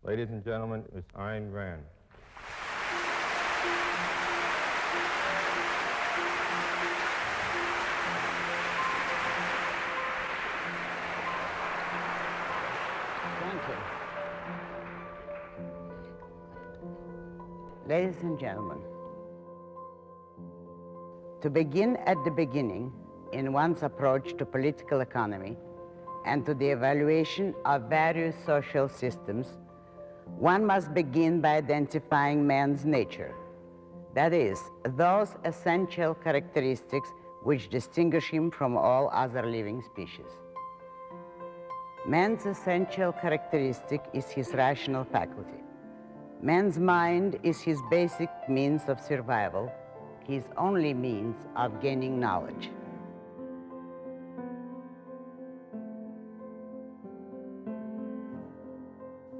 Ladies and gentlemen, Miss Ayn Rand. Thank you. Ladies and gentlemen, to begin at the beginning in one's approach to political economy and to the evaluation of various social systems, one must begin by identifying man's nature. That is, those essential characteristics which distinguish him from all other living species. Man's essential characteristic is his rational faculty. Man's mind is his basic means of survival, his only means of gaining knowledge.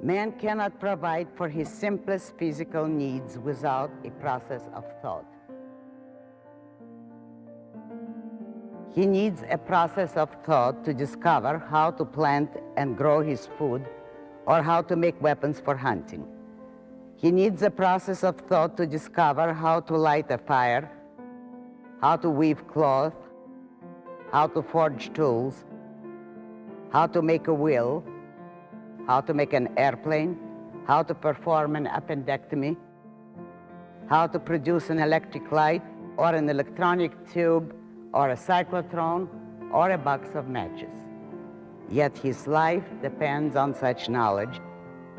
Man cannot provide for his simplest physical needs without a process of thought. He needs a process of thought to discover how to plant and grow his food or how to make weapons for hunting. He needs a process of thought to discover how to light a fire, how to weave cloth, how to forge tools, how to make a will, how to make an airplane, how to perform an appendectomy, how to produce an electric light or an electronic tube or a cyclotron or a box of matches. Yet his life depends on such knowledge,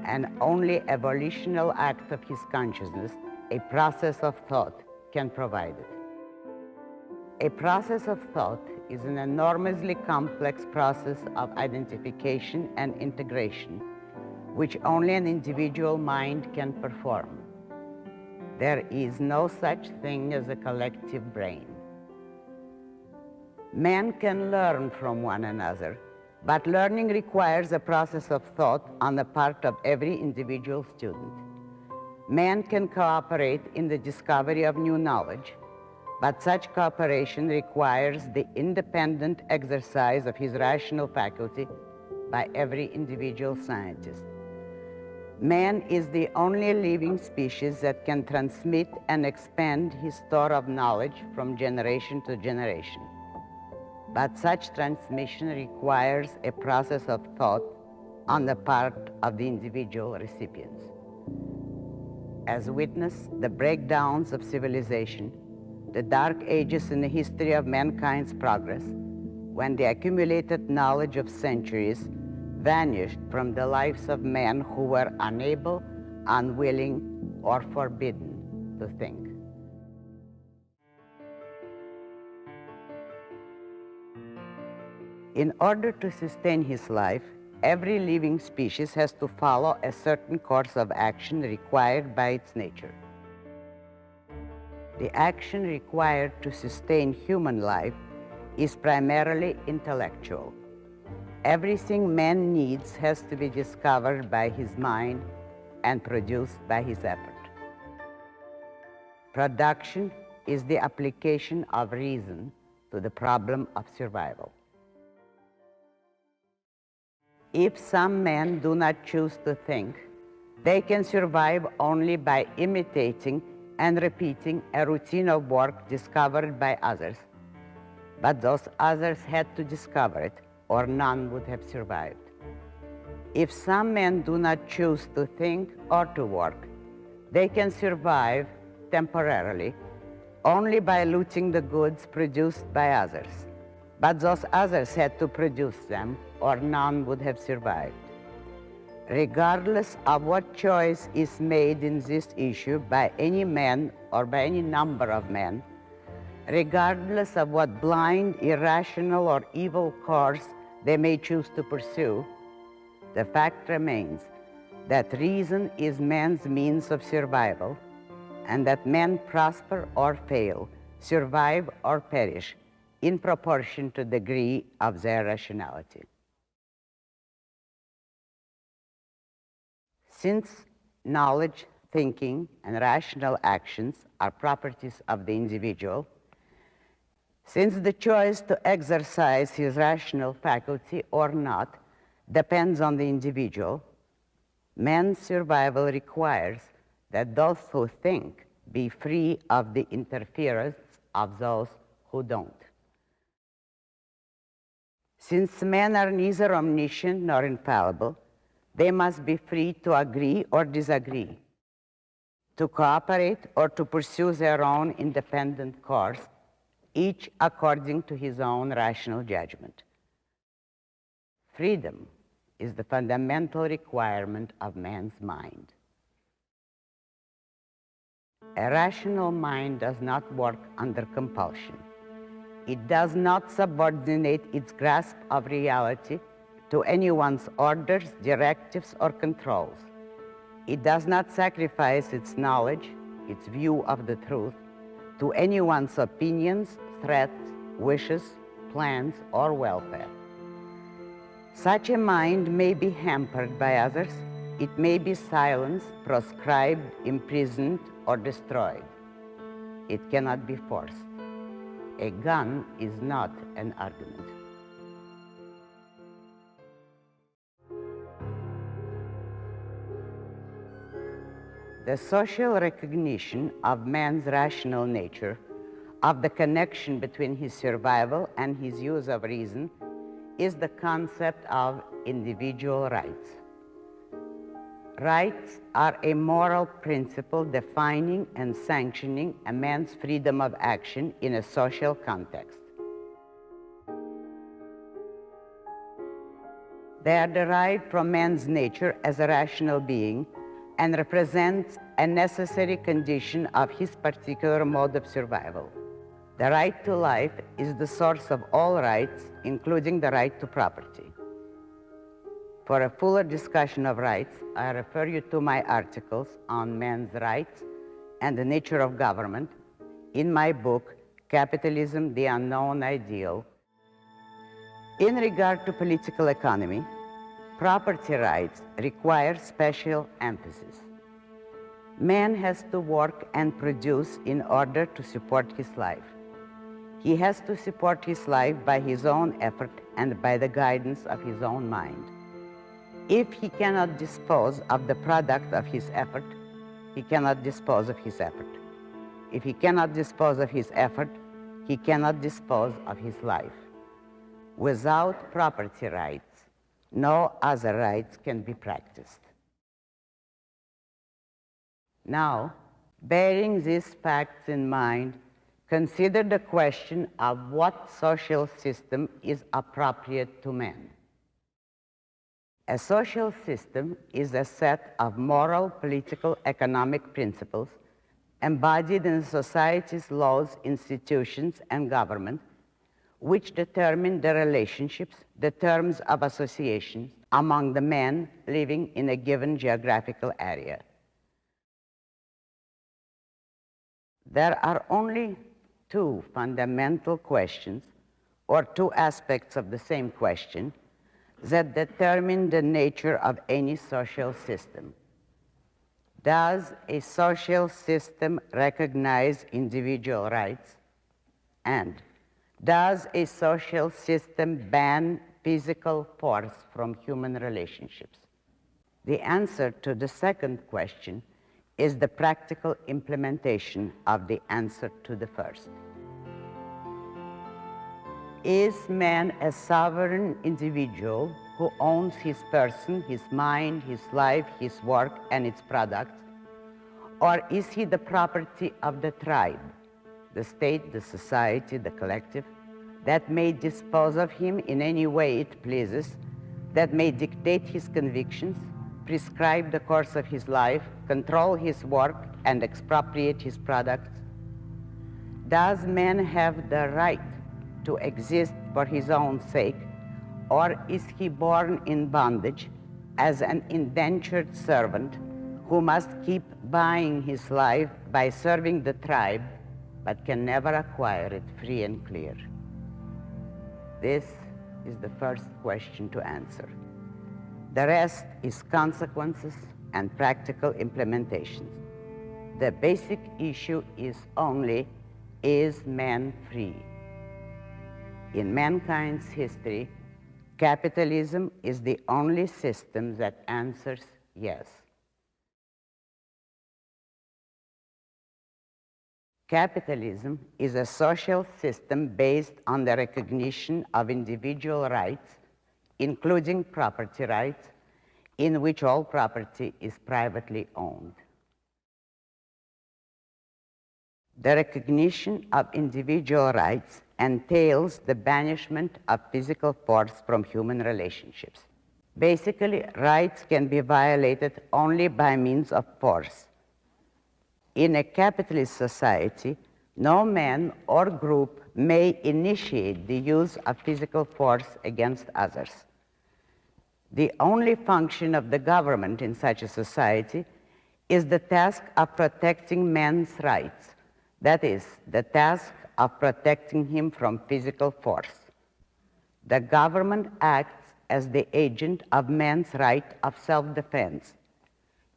and only a volitional act of his consciousness, a process of thought, can provide it. A process of thought is an enormously complex process of identification and integration, which only an individual mind can perform. There is no such thing as a collective brain. Man can learn from one another, but learning requires a process of thought on the part of every individual student. Man can cooperate in the discovery of new knowledge, but such cooperation requires the independent exercise of his rational faculty by every individual scientist. Man is the only living species that can transmit and expand his store of knowledge from generation to generation. But such transmission requires a process of thought on the part of the individual recipients. As witness the breakdowns of civilization, the dark ages in the history of mankind's progress, when the accumulated knowledge of centuries vanished from the lives of men who were unable, unwilling, or forbidden to think. In order to sustain his life, every living species has to follow a certain course of action required by its nature. The action required to sustain human life is primarily intellectual. Everything man needs has to be discovered by his mind and produced by his effort. Production is the application of reason to the problem of survival. If some men do not choose to think, they can survive only by imitating and repeating a routine of work discovered by others. But those others had to discover it, or none would have survived. If some men do not choose to think or to work, they can survive temporarily only by looting the goods produced by others. But those others had to produce them, or none would have survived. Regardless of what choice is made in this issue by any man or by any number of men, regardless of what blind, irrational, or evil course they may choose to pursue, the fact remains that reason is man's means of survival, and that men prosper or fail, survive or perish, in proportion to the degree of their rationality. Since knowledge, thinking, and rational actions are properties of the individual, since the choice to exercise his rational faculty or not depends on the individual, Man's survival requires that those who think be free of the interference of those who don't. Since men are neither omniscient nor infallible, they must be free to agree or disagree, to cooperate or to pursue their own independent course, each according to his own rational judgment. Freedom is the fundamental requirement of man's mind. A rational mind does not work under compulsion. It does not subordinate its grasp of reality to anyone's orders, directives, or controls. It does not sacrifice its knowledge, its view of the truth, to anyone's opinions, threats, wishes, plans, or welfare. Such a mind may be hampered by others. It may be silenced, proscribed, imprisoned, or destroyed. It cannot be forced. A gun is not an argument. The social recognition of man's rational nature, of the connection between his survival and his use of reason, is the concept of individual rights. Rights are a moral principle defining and sanctioning a man's freedom of action in a social context. They are derived from man's nature as a rational being and represent a necessary condition of his particular mode of survival. The right to life is the source of all rights, including the right to property. For a fuller discussion of rights, I refer you to my articles on man's rights and the nature of government in my book, Capitalism, the Unknown Ideal. In regard to political economy, property rights require special emphasis. Man has to work and produce in order to support his life. He has to support his life by his own effort and by the guidance of his own mind. If he cannot dispose of the product of his effort, he cannot dispose of his effort. If he cannot dispose of his effort, he cannot dispose of his life. Without property rights, no other rights can be practiced. Now, bearing these facts in mind, consider the question of what social system is appropriate to man. A social system is a set of moral, political, economic principles embodied in society's laws, institutions, and government, which determine the relationships, the terms of association among the men living in a given geographical area. There are only two fundamental questions, or two aspects of the same question, that determine the nature of any social system. Does a social system recognize individual rights? And does a social system ban physical force from human relationships? The answer to the second question is the practical implementation of the answer to the first. Is man a sovereign individual who owns his person, his mind, his life, his work, and its products? Or is he the property of the tribe, the state, the society, the collective, that may dispose of him in any way it pleases, that may dictate his convictions, prescribe the course of his life, control his work, and expropriate his products? Does man have the right to exist for his own sake, or is he born in bondage as an indentured servant who must keep buying his life by serving the tribe, but can never acquire it free and clear? This is the first question to answer. The rest is consequences and practical implementations. The basic issue is only, is man free? In mankind's history, capitalism is the only system that answers yes. Capitalism is a social system based on the recognition of individual rights, including property rights, in which all property is privately owned. The recognition of individual rights entails the banishment of physical force from human relationships. Basically, rights can be violated only by means of force. In a capitalist society, no man or group may initiate the use of physical force against others. The only function of the government in such a society is the task of protecting man's rights. That is, the task of protecting him from physical force. The government acts as the agent of man's right of self-defense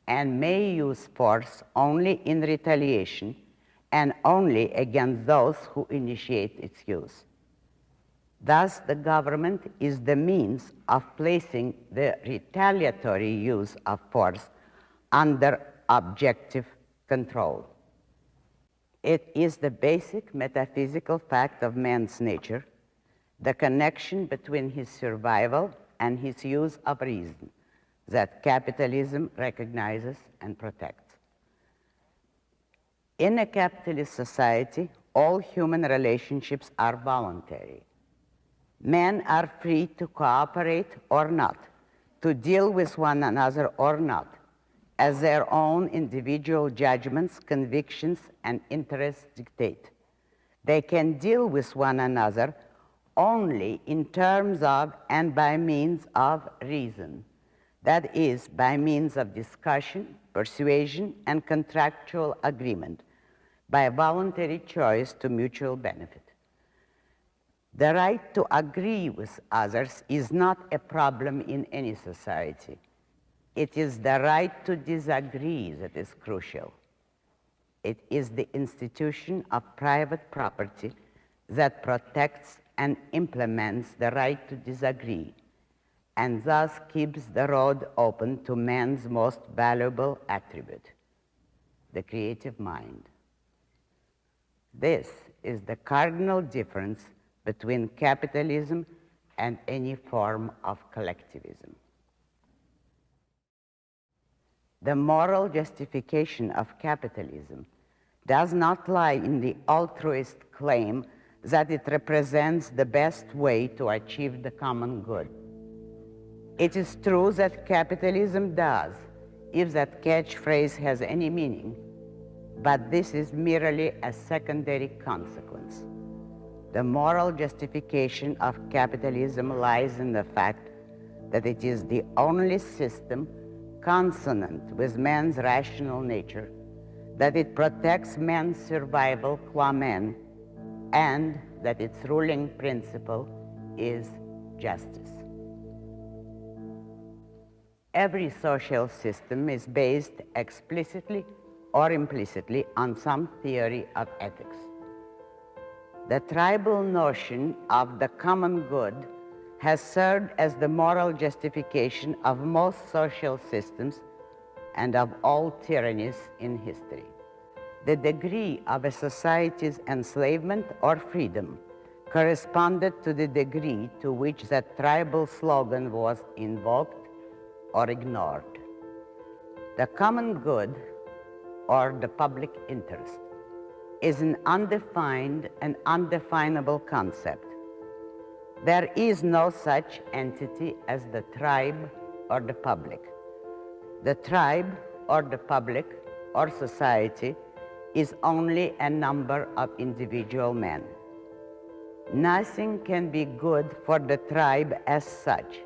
and may use force only in retaliation and only against those who initiate its use. Thus, the government is the means of placing the retaliatory use of force under objective control. It is the basic metaphysical fact of man's nature, the connection between his survival and his use of reason, that capitalism recognizes and protects. In a capitalist society, all human relationships are voluntary. Men are free to cooperate or not, to deal with one another or not, as their own individual judgments, convictions, and interests dictate. They can deal with one another only in terms of and by means of reason. That is, by means of discussion, persuasion, and contractual agreement, by voluntary choice to mutual benefit. The right to agree with others is not a problem in any society. It is the right to disagree that is crucial. It is the institution of private property that protects and implements the right to disagree, and thus keeps the road open to man's most valuable attribute, the creative mind. This is the cardinal difference between capitalism and any form of collectivism. The moral justification of capitalism does not lie in the altruist claim that it represents the best way to achieve the common good. It is true that capitalism does, if that catchphrase has any meaning, but this is merely a secondary consequence. The moral justification of capitalism lies in the fact that it is the only system consonant with man's rational nature, that it protects man's survival qua man, and that its ruling principle is justice. Every social system is based explicitly or implicitly on some theory of ethics. The tribal notion of the common good has served as the moral justification of most social systems and of all tyrannies in history. The degree of a society's enslavement or freedom corresponded to the degree to which that tribal slogan was invoked or ignored. The common good, or the public interest, is an undefined and undefinable concept. There is no such entity as the tribe or the public. The tribe or the public or society is only a number of individual men. Nothing can be good for the tribe as such.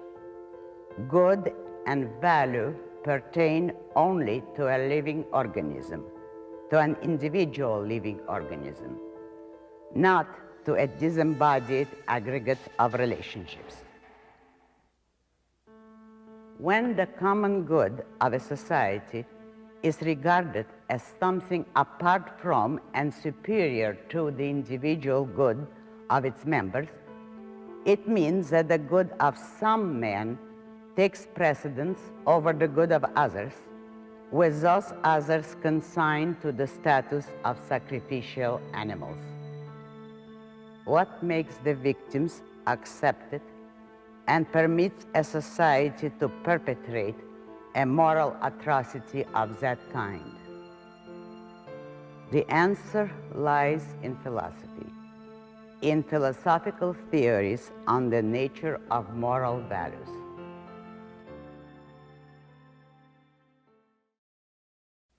Good and value pertain only to a living organism, to an individual living organism, not to a disembodied aggregate of relationships. When the common good of a society is regarded as something apart from and superior to the individual good of its members, it means that the good of some men takes precedence over the good of others, with those others consigned to the status of sacrificial animals. What makes the victims accepted and permits a society to perpetrate a moral atrocity of that kind? The answer lies in philosophy, in philosophical theories on the nature of moral values.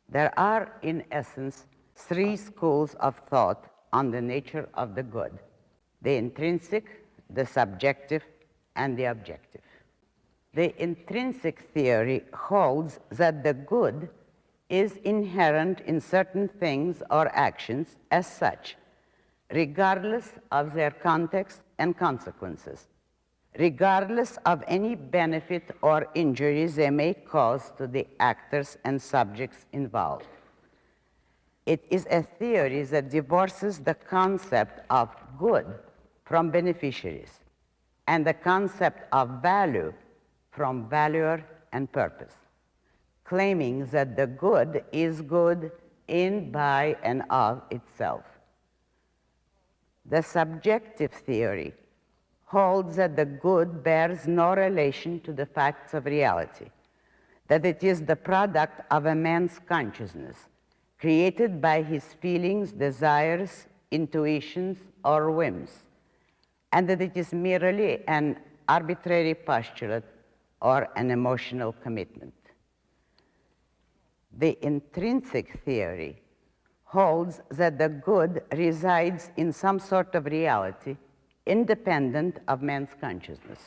There are, in essence, three schools of thought on the nature of the good: the intrinsic, the subjective, and the objective. The intrinsic theory holds that the good is inherent in certain things or actions as such, regardless of their context and consequences, regardless of any benefit or injuries they may cause to the actors and subjects involved. It is a theory that divorces the concept of good from beneficiaries and the concept of value from valuer and purpose, claiming that the good is good in, by, and of itself. The subjective theory holds that the good bears no relation to the facts of reality, that it is the product of a man's consciousness, created by his feelings, desires, intuitions, or whims, and that it is merely an arbitrary postulate or an emotional commitment. The intrinsic theory holds that the good resides in some sort of reality independent of man's consciousness.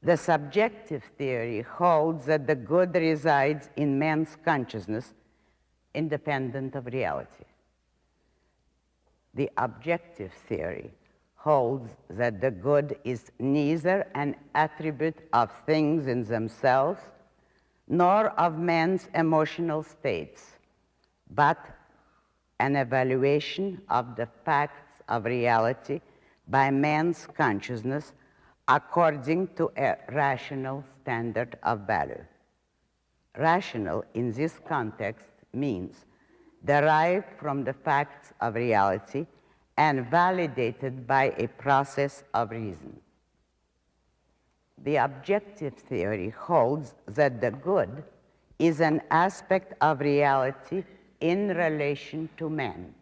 The subjective theory holds that the good resides in man's consciousness independent of reality. The objective theory holds that the good is neither an attribute of things in themselves nor of man's emotional states, but an evaluation of the facts of reality by man's consciousness according to a rational standard of value. Rational in this context means derived from the facts of reality and validated by a process of reason. The objective theory holds that the good is an aspect of reality in relation to man,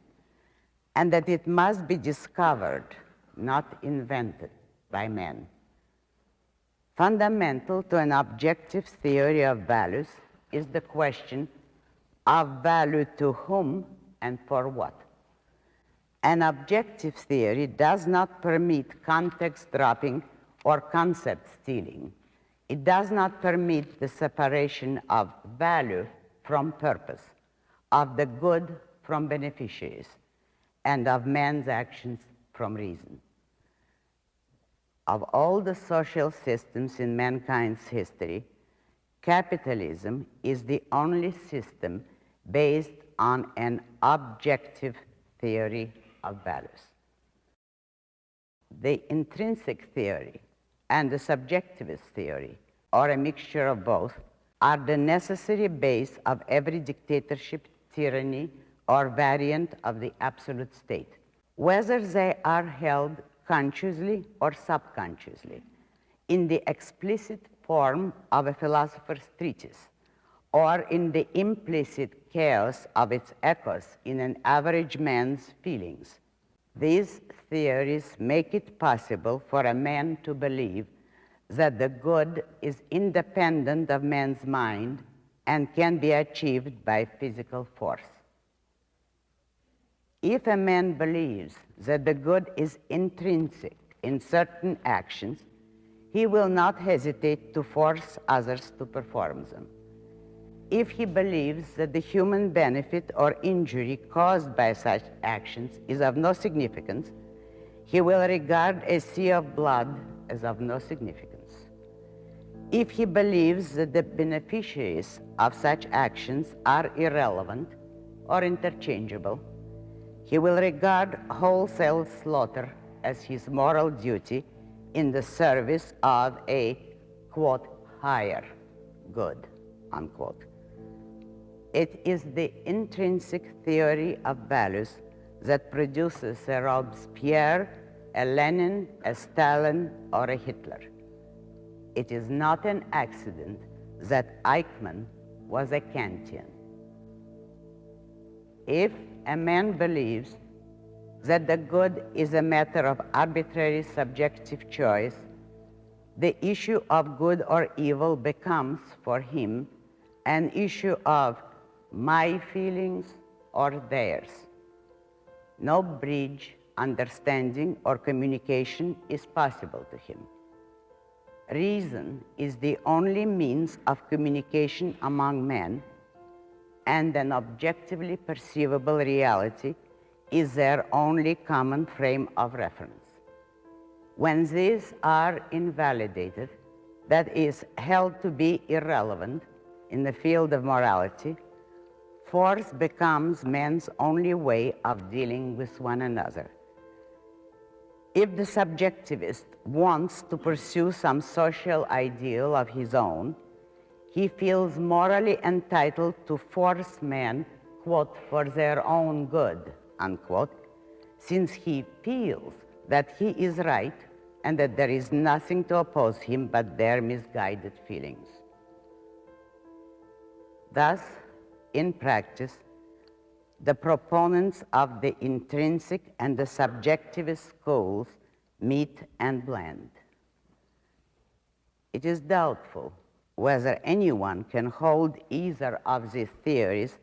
and that it must be discovered, not invented by man. Fundamental to an objective theory of values is the question of value to whom and for what. An objective theory does not permit context dropping or concept stealing. It does not permit the separation of value from purpose, of the good from beneficiaries, and of man's actions from reason. Of all the social systems in mankind's history, capitalism is the only system based on an objective theory of values. The intrinsic theory and the subjectivist theory, or a mixture of both, are the necessary base of every dictatorship, tyranny, or variant of the absolute state, whether they are held consciously or subconsciously, in the explicit form of a philosopher's treatise, or in the implicit chaos of its echoes in an average man's feelings. These theories make it possible for a man to believe that the good is independent of man's mind and can be achieved by physical force. If a man believes that the good is intrinsic in certain actions, he will not hesitate to force others to perform them. If he believes that the human benefit or injury caused by such actions is of no significance, he will regard a sea of blood as of no significance. If he believes that the beneficiaries of such actions are irrelevant or interchangeable, he will regard wholesale slaughter as his moral duty in the service of a, quote, higher good, unquote. It is the intrinsic theory of values that produces a Robespierre, a Lenin, a Stalin, or a Hitler. It is not an accident that Eichmann was a Kantian. If a man believes that the good is a matter of arbitrary subjective choice, the issue of good or evil becomes, for him, an issue of my feelings or theirs. No bridge, understanding, or communication is possible to him. Reason is the only means of communication among men, and an objectively perceivable reality is their only common frame of reference. When these are invalidated, that is, held to be irrelevant in the field of morality, force becomes man's only way of dealing with one another. If the subjectivist wants to pursue some social ideal of his own, he feels morally entitled to force men, quote, for their own good, unquote, since he feels that he is right and that there is nothing to oppose him but their misguided feelings. Thus, in practice, the proponents of the intrinsic and the subjectivist schools meet and blend. It is doubtful whether anyone can hold either of these theories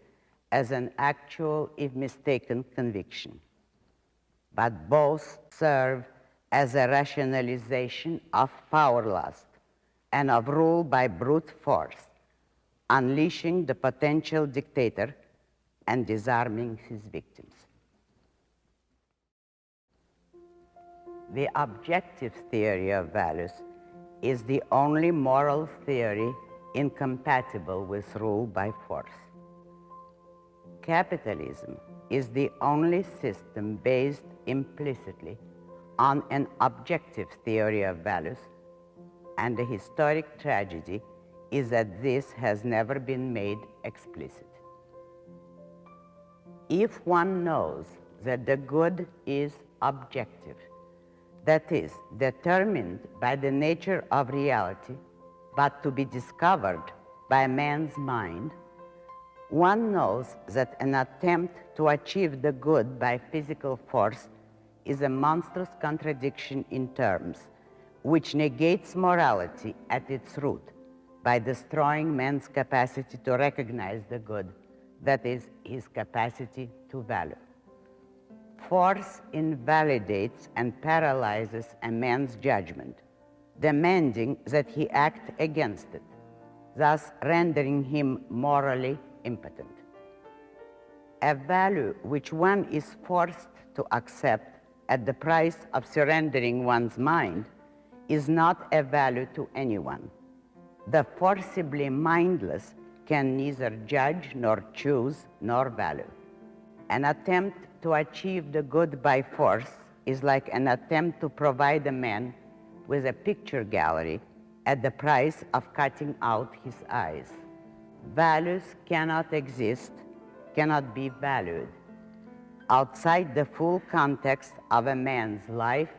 as an actual, if mistaken, conviction. But both serve as a rationalization of power lust and of rule by brute force, unleashing the potential dictator and disarming his victims. The objective theory of values is the only moral theory incompatible with rule by force. Capitalism is the only system based implicitly on an objective theory of values, and the historic tragedy is that this has never been made explicit. If one knows that the good is objective, that is, determined by the nature of reality, but to be discovered by man's mind, one knows that an attempt to achieve the good by physical force is a monstrous contradiction in terms, which negates morality at its root by destroying man's capacity to recognize the good, that is, his capacity to value. Force invalidates and paralyzes a man's judgment, demanding that he act against it, thus rendering him morally impotent. A value which one is forced to accept at the price of surrendering one's mind is not a value to anyone. The forcibly mindless can neither judge nor choose nor value. An attempt to achieve the good by force is like an attempt to provide a man with a picture gallery at the price of cutting out his eyes. Values cannot exist, cannot be valued outside the full context of a man's life,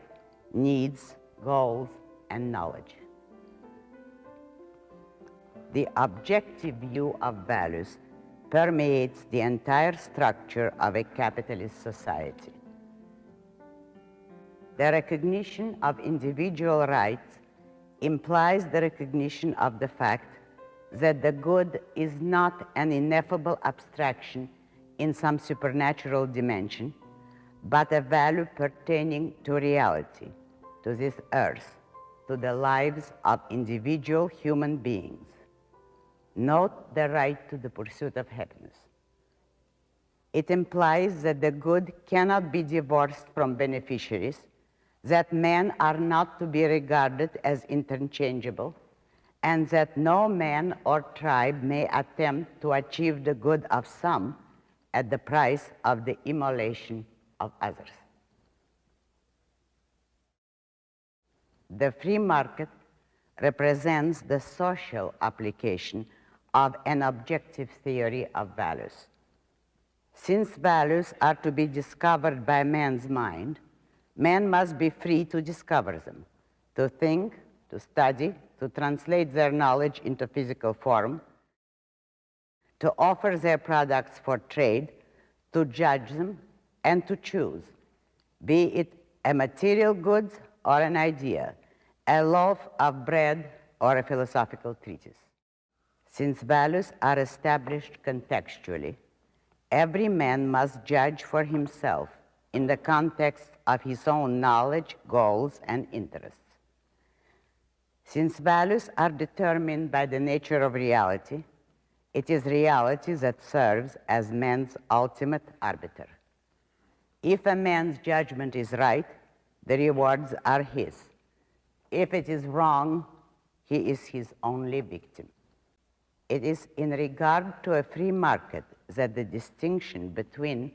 needs, goals, and knowledge. The objective view of values permeates the entire structure of a capitalist society. The recognition of individual rights implies the recognition of the fact that the good is not an ineffable abstraction in some supernatural dimension, but a value pertaining to reality, to this earth, to the lives of individual human beings. Note the right to the pursuit of happiness. It implies that the good cannot be divorced from beneficiaries, that men are not to be regarded as interchangeable, and that no man or tribe may attempt to achieve the good of some at the price of the immolation of others. The free market represents the social application of an objective theory of values. Since values are to be discovered by man's mind, man must be free to discover them, to think, to study, to translate their knowledge into physical form, to offer their products for trade, to judge them, and to choose, be it a material good or an idea, a loaf of bread or a philosophical treatise. Since values are established contextually, every man must judge for himself in the context of his own knowledge, goals, and interests. Since values are determined by the nature of reality, it is reality that serves as man's ultimate arbiter. If a man's judgment is right, the rewards are his. If it is wrong, he is his only victim. It is in regard to a free market that the distinction between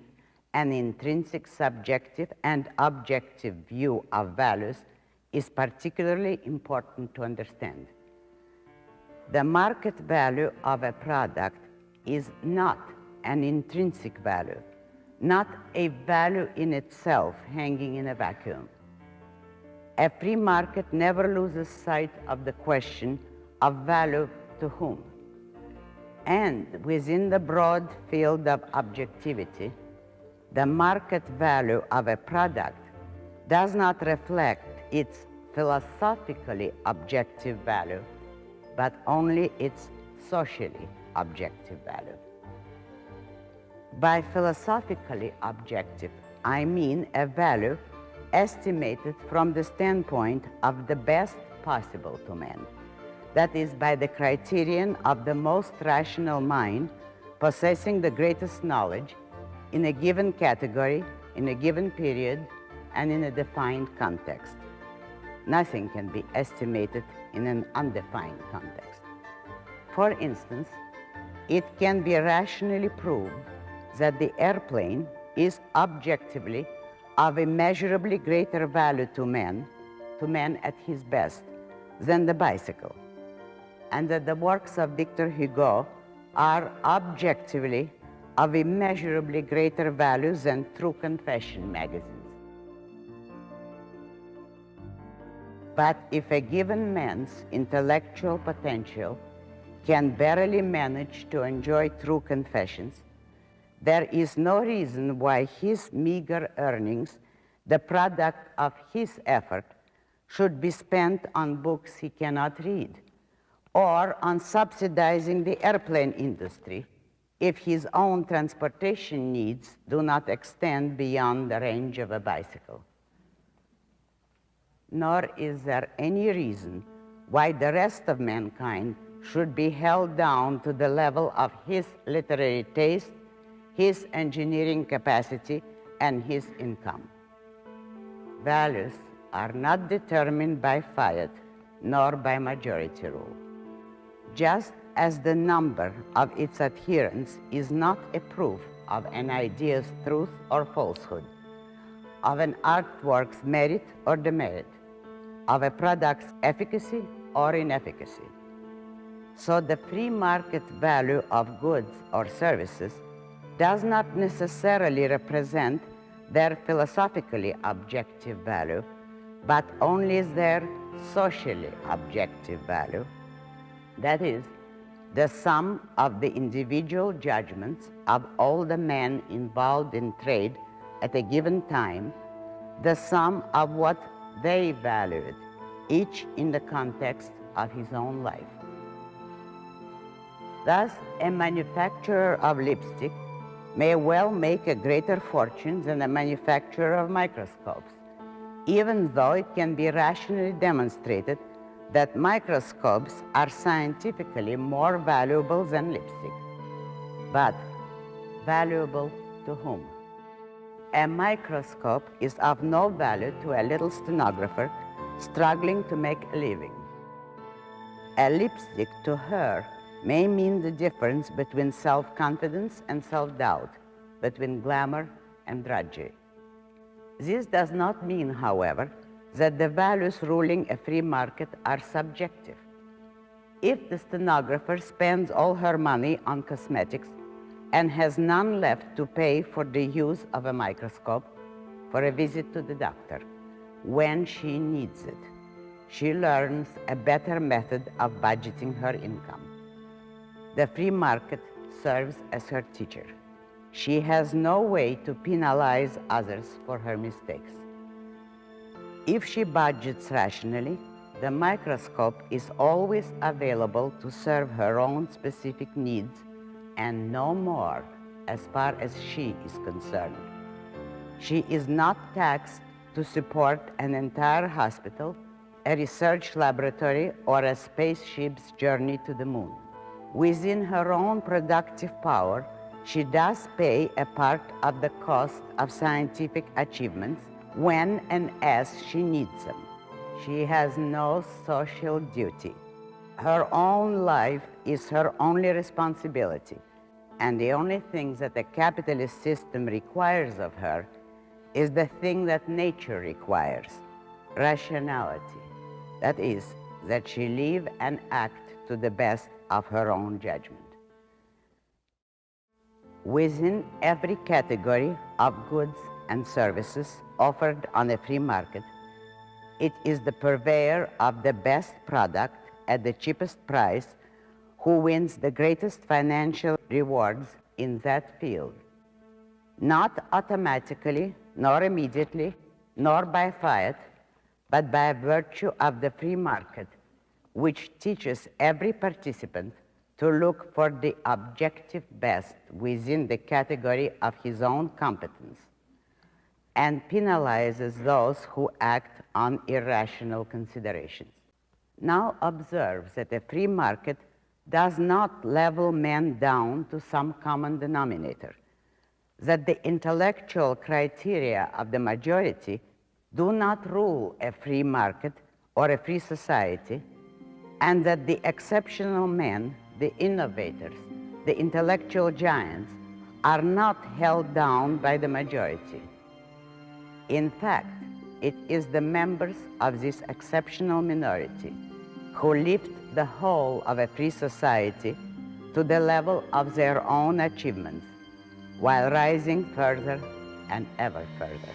an intrinsic subjective and objective view of values is particularly important to understand. The market value of a product is not an intrinsic value, not a value in itself hanging in a vacuum. A free market never loses sight of the question of value to whom. And within the broad field of objectivity, the market value of a product does not reflect its philosophically objective value, but only its socially objective value. By philosophically objective, I mean a value estimated from the standpoint of the best possible to man. That is, by the criterion of the most rational mind possessing the greatest knowledge in a given category, in a given period, and in a defined context. Nothing can be estimated in an undefined context. For instance, it can be rationally proved that the airplane is objectively of immeasurably greater value to man at his best, than the bicycle, and that the works of Victor Hugo are objectively of immeasurably greater value than True Confession magazines. But if a given man's intellectual potential can barely manage to enjoy True Confessions, there is no reason why his meager earnings, the product of his effort, should be spent on books he cannot read, or on subsidizing the airplane industry if his own transportation needs do not extend beyond the range of a bicycle. Nor is there any reason why the rest of mankind should be held down to the level of his literary taste, his engineering capacity, and his income. Values are not determined by fiat nor by majority rule. Just as the number of its adherents is not a proof of an idea's truth or falsehood, of an artwork's merit or demerit, of a product's efficacy or inefficacy, so the free market value of goods or services does not necessarily represent their philosophically objective value, but only their socially objective value. That is, the sum of the individual judgments of all the men involved in trade at a given time, the sum of what they valued, each in the context of his own life. Thus, a manufacturer of lipstick may well make a greater fortune than a manufacturer of microscopes, even though it can be rationally demonstrated that microscopes are scientifically more valuable than lipstick. But valuable to whom? A microscope is of no value to a little stenographer struggling to make a living. A lipstick to her may mean the difference between self-confidence and self-doubt, between glamour and drudgery. This does not mean, however, that the values ruling a free market are subjective. If the stenographer spends all her money on cosmetics and has none left to pay for the use of a microscope, for a visit to the doctor, when she needs it, she learns a better method of budgeting her income. The free market serves as her teacher. She has no way to penalize others for her mistakes. If she budgets rationally, the microscope is always available to serve her own specific needs and no more as far as she is concerned. She is not taxed to support an entire hospital, a research laboratory, or a spaceship's journey to the moon. Within her own productive power, she does pay a part of the cost of scientific achievements when and as she needs them. She has no social duty. Her own life is her only responsibility, and the only thing that the capitalist system requires of her is the thing that nature requires, rationality. That is, that she live and act to the best of her own judgment. Within every category of goods and services offered on a free market, it is the purveyor of the best product at the cheapest price who wins the greatest financial rewards in that field. Not automatically, nor immediately, nor by fiat, but by virtue of the free market, which teaches every participant to look for the objective best within the category of his own competence, and penalizes those who act on irrational considerations. Now observe that a free market does not level men down to some common denominator, that the intellectual criteria of the majority do not rule a free market or a free society, and that the exceptional men, the innovators, the intellectual giants, are not held down by the majority. In fact, it is the members of this exceptional minority who lift the whole of a free society to the level of their own achievements, while rising further and ever further.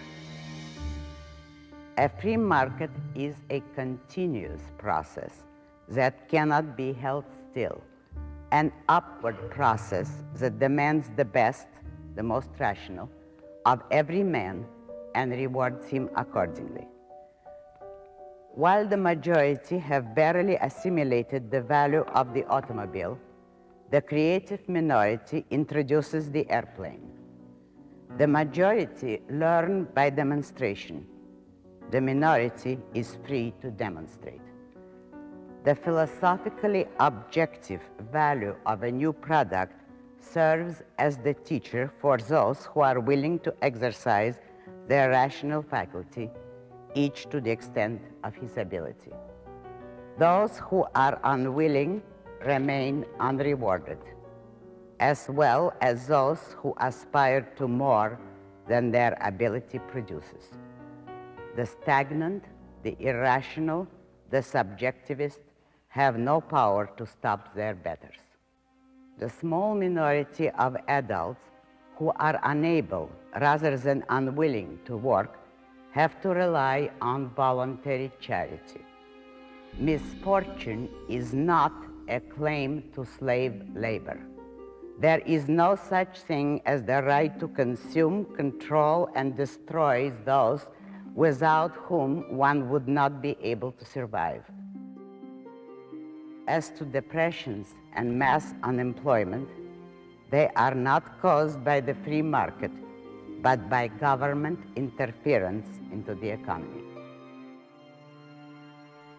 A free market is a continuous process that cannot be held still, an upward process that demands the best, the most rational, of every man and rewards him accordingly. While the majority have barely assimilated the value of the automobile, the creative minority introduces the airplane. The majority learn by demonstration. The minority is free to demonstrate. The philosophically objective value of a new product serves as the teacher for those who are willing to exercise their rational faculty, each to the extent of his ability. Those who are unwilling remain unrewarded, as well as those who aspire to more than their ability produces. The stagnant, the irrational, the subjectivist have no power to stop their betters. The small minority of adults who are unable, rather than unwilling, to work have to rely on voluntary charity. Misfortune is not a claim to slave labor. There is no such thing as the right to consume, control, and destroy those without whom one would not be able to survive. As to depressions and mass unemployment, they are not caused by the free market, but by government interference into the economy.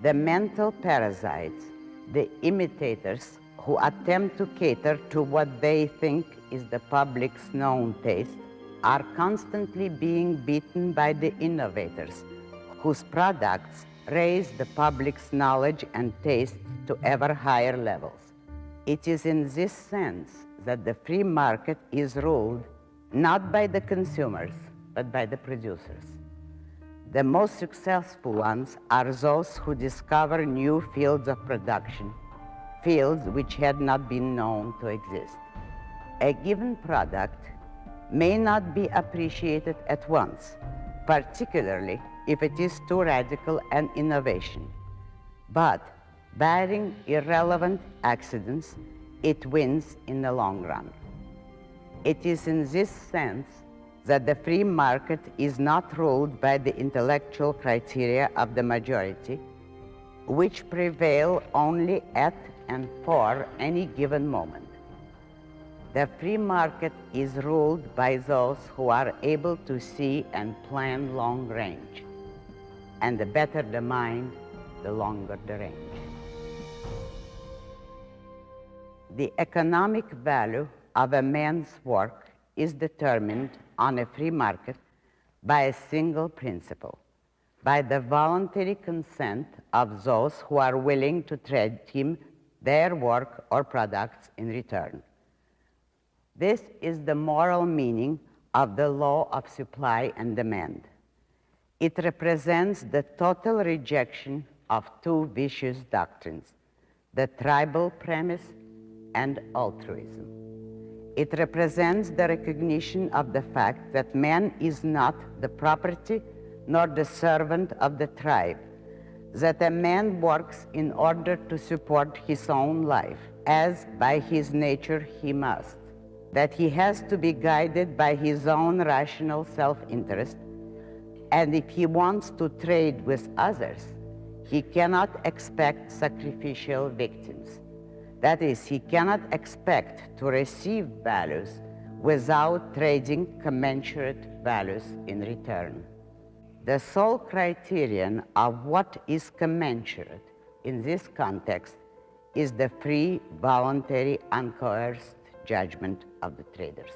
The mental parasites, the imitators who attempt to cater to what they think is the public's known taste, are constantly being beaten by the innovators, whose products raise the public's knowledge and taste to ever higher levels. It is in this sense that the free market is ruled not by the consumers, but by the producers. The most successful ones are those who discover new fields of production, fields which had not been known to exist. A given product may not be appreciated at once, particularly if it is too radical an innovation. But barring irrelevant accidents, it wins in the long run. It is in this sense that the free market is not ruled by the intellectual criteria of the majority, which prevail only at and for any given moment. The free market is ruled by those who are able to see and plan long range. And the better the mind, the longer the range. The economic value of a man's work is determined on a free market by a single principle, by the voluntary consent of those who are willing to trade him their work or products in return. This is the moral meaning of the law of supply and demand. It represents the total rejection of two vicious doctrines, the tribal premise and altruism. It represents the recognition of the fact that man is not the property nor the servant of the tribe, that a man works in order to support his own life, as by his nature he must, that he has to be guided by his own rational self-interest, and if he wants to trade with others, he cannot expect sacrificial victims. That is, he cannot expect to receive values without trading commensurate values in return. The sole criterion of what is commensurate in this context is the free, voluntary, uncoerced judgment of the traders.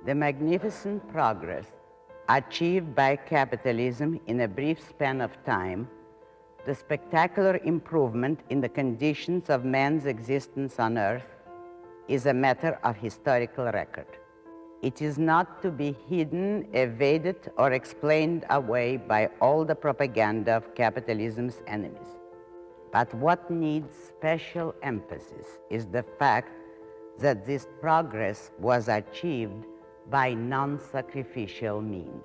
The magnificent progress achieved by capitalism in a brief span of time, the spectacular improvement in the conditions of man's existence on earth, is a matter of historical record. It is not to be hidden, evaded, or explained away by all the propaganda of capitalism's enemies. But what needs special emphasis is the fact that this progress was achieved by non-sacrificial means.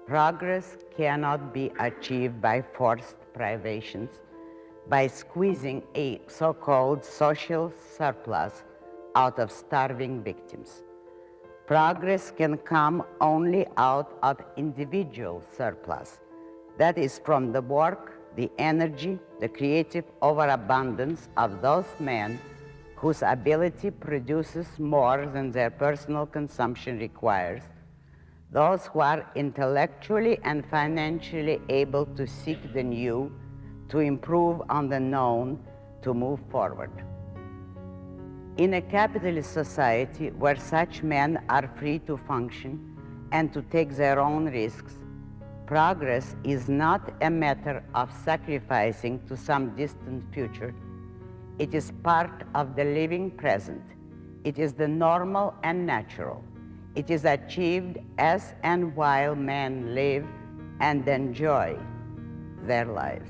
Progress cannot be achieved by forced privations, by squeezing a so-called social surplus out of starving victims. Progress can come only out of individual surplus, that is, from the work, the energy, the creative overabundance of those men whose ability produces more than their personal consumption requires, those who are intellectually and financially able to seek the new, to improve on the known, to move forward. In a capitalist society where such men are free to function and to take their own risks, progress is not a matter of sacrificing to some distant future. It is part of the living present. It is the normal and natural. It is achieved as and while men live and enjoy their lives.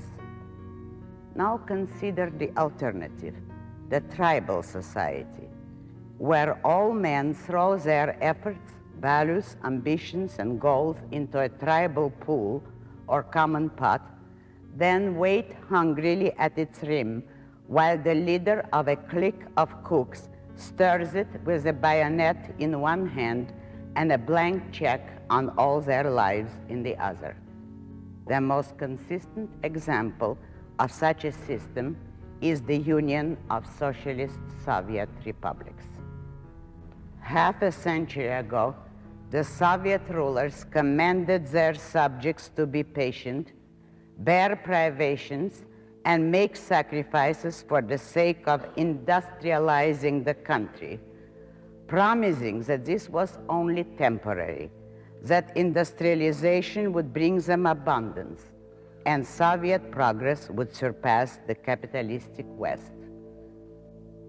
Now consider the alternative, the tribal society, where all men throw their efforts, values, ambitions, and goals into a tribal pool or common pot, then wait hungrily at its rim while the leader of a clique of cooks stirs it with a bayonet in one hand and a blank check on all their lives in the other. The most consistent example of such a system is the Union of Socialist Soviet Republics. Half a century ago, the Soviet rulers commanded their subjects to be patient, bear privations, and make sacrifices for the sake of industrializing the country, promising that this was only temporary, that industrialization would bring them abundance, and Soviet progress would surpass the capitalistic West.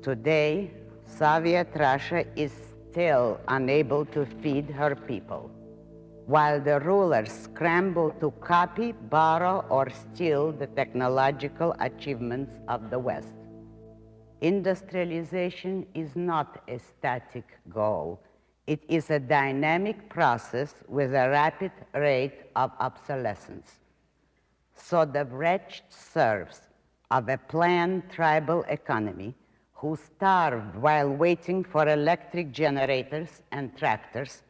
Today, Soviet Russia is still unable to feed her people, while the rulers scramble to copy, borrow, or steal the technological achievements of the West. Industrialization is not a static goal. It is a dynamic process with a rapid rate of obsolescence. So the wretched serfs of a planned tribal economy who starved while waiting for electric generators and tractors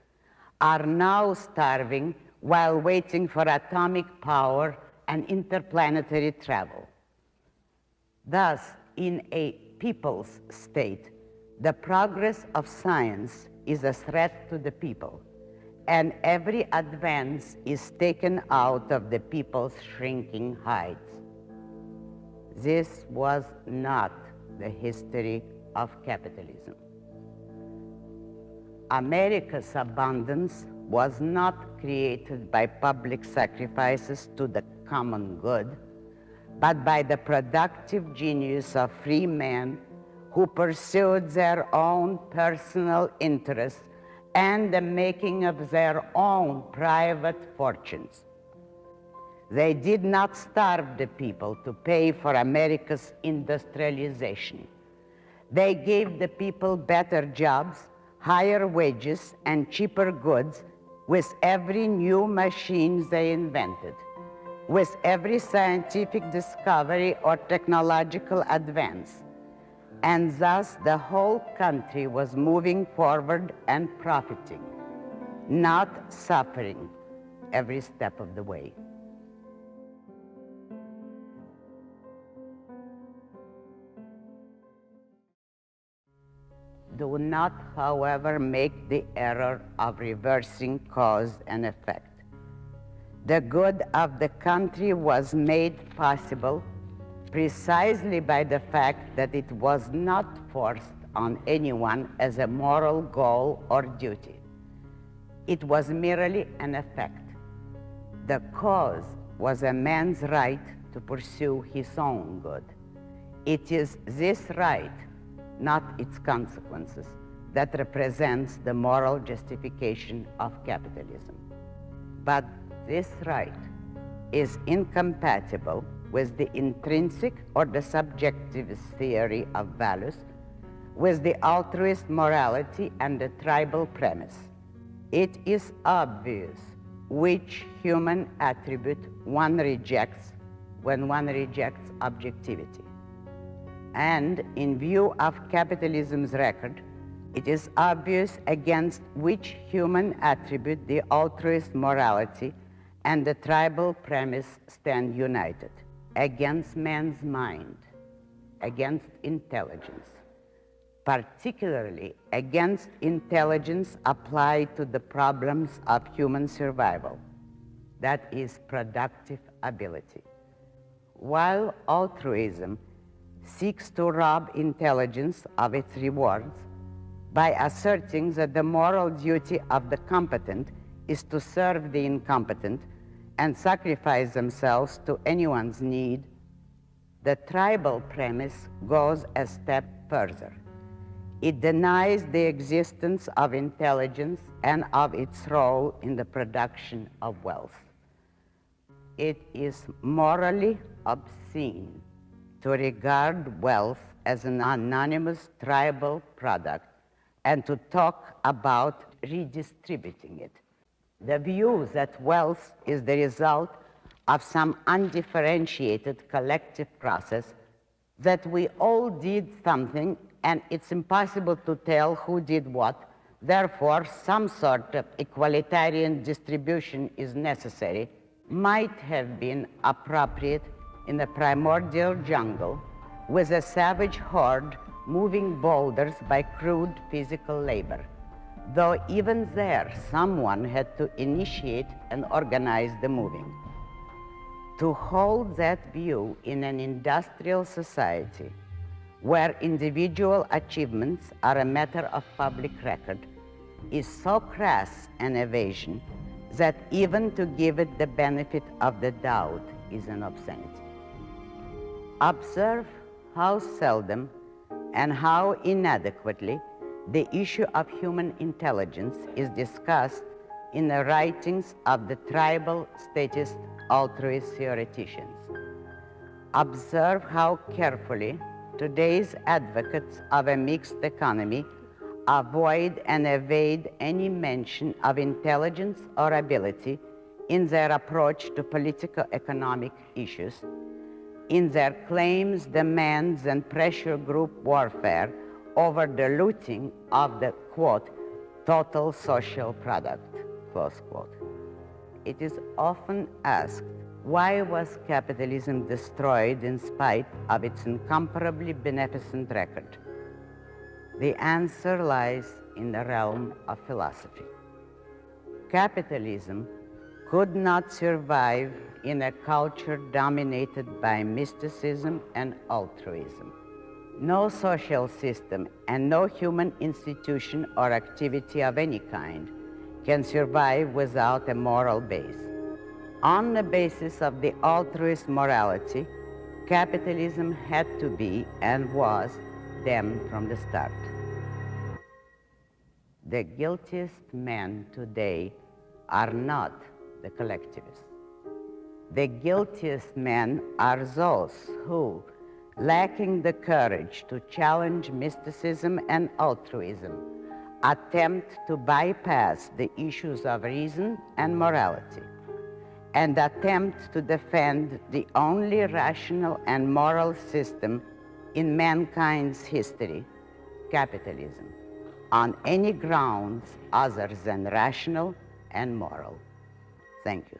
are now starving while waiting for atomic power and interplanetary travel. Thus, in a people's state, the progress of science is a threat to the people, and every advance is taken out of the people's shrinking hides. This was not the history of capitalism. America's abundance was not created by public sacrifices to the common good, but by the productive genius of free men who pursued their own personal interests and the making of their own private fortunes. They did not starve the people to pay for America's industrialization. They gave the people better jobs, higher wages, and cheaper goods with every new machine they invented, with every scientific discovery or technological advance. And thus the whole country was moving forward and profiting, not suffering every step of the way. Do not, however, make the error of reversing cause and effect. The good of the country was made possible precisely by the fact that it was not forced on anyone as a moral goal or duty. It was merely an effect. The cause was a man's right to pursue his own good. It is this right, not its consequences, that represents the moral justification of capitalism. But this right is incompatible with the intrinsic or the subjective theory of values, with the altruist morality and the tribal premise. It is obvious which human attribute one rejects when one rejects objectivity. And in view of capitalism's record, it is obvious against which human attribute the altruist morality and the tribal premise stand united: against man's mind, against intelligence, particularly against intelligence applied to the problems of human survival, that is, productive ability. While altruism seeks to rob intelligence of its rewards by asserting that the moral duty of the competent is to serve the incompetent and sacrifice themselves to anyone's need, the tribal premise goes a step further. It denies the existence of intelligence and of its role in the production of wealth. It is morally obscene to regard wealth as an anonymous tribal product and to talk about redistributing it. The view that wealth is the result of some undifferentiated collective process, that we all did something and it's impossible to tell who did what, therefore some sort of equalitarian distribution is necessary, might have been appropriate in the primordial jungle with a savage horde moving boulders by crude physical labor, though even there someone had to initiate and organize the moving. To hold that view in an industrial society where individual achievements are a matter of public record is so crass an evasion that even to give it the benefit of the doubt is an obscenity. Observe how seldom and how inadequately the issue of human intelligence is discussed in the writings of the tribal statist altruist theoreticians. Observe how carefully today's advocates of a mixed economy avoid and evade any mention of intelligence or ability in their approach to politico-economic issues, in their claims, demands, and pressure group warfare over the looting of the, quote, total social product, close quote. It is often asked, why was capitalism destroyed in spite of its incomparably beneficent record? The answer lies in the realm of philosophy. Capitalism could not survive in a culture dominated by mysticism and altruism. No social system and no human institution or activity of any kind can survive without a moral base. On the basis of the altruist morality, capitalism had to be and was damned from the start. The guiltiest men today are not the collectivists. The guiltiest men are those who, lacking the courage to challenge mysticism and altruism, attempt to bypass the issues of reason and morality, and attempt to defend the only rational and moral system in mankind's history, capitalism, on any grounds other than rational and moral. Thank you.